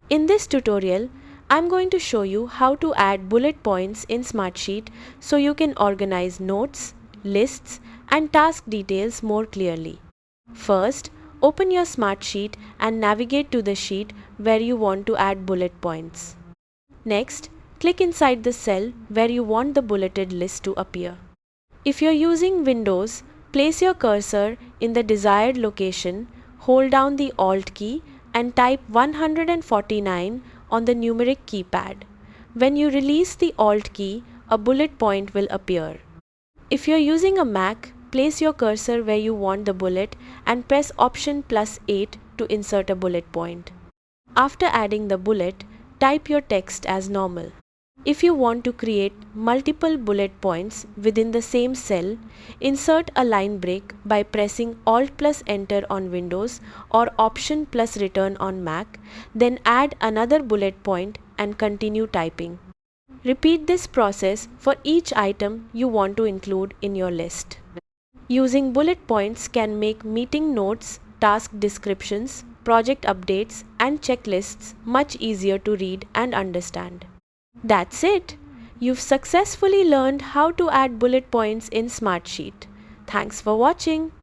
In this tutorial, I'm going to show you how to add bullet points in Smartsheet so you can organize notes, lists, and task details more clearly. First, open your Smartsheet and navigate to the sheet where you want to add bullet points. Next, click inside the cell where you want the bulleted list to appear. If you're using Windows, place your cursor in the desired location, hold down the Alt key and type 149 on the numeric keypad. When you release the Alt key, a bullet point will appear. If you're using a Mac, place your cursor where you want the bullet and press Option +8 to insert a bullet point. After adding the bullet, type your text as normal. If you want to create multiple bullet points within the same cell, insert a line break by pressing Alt plus Enter on Windows or Option plus Return on Mac, then add another bullet point and continue typing. Repeat this process for each item you want to include in your list. Using bullet points can make meeting notes, task descriptions, project updates, and checklists much easier to read and understand. That's it! You've successfully learned how to add bullet points in Smartsheet. Thanks for watching.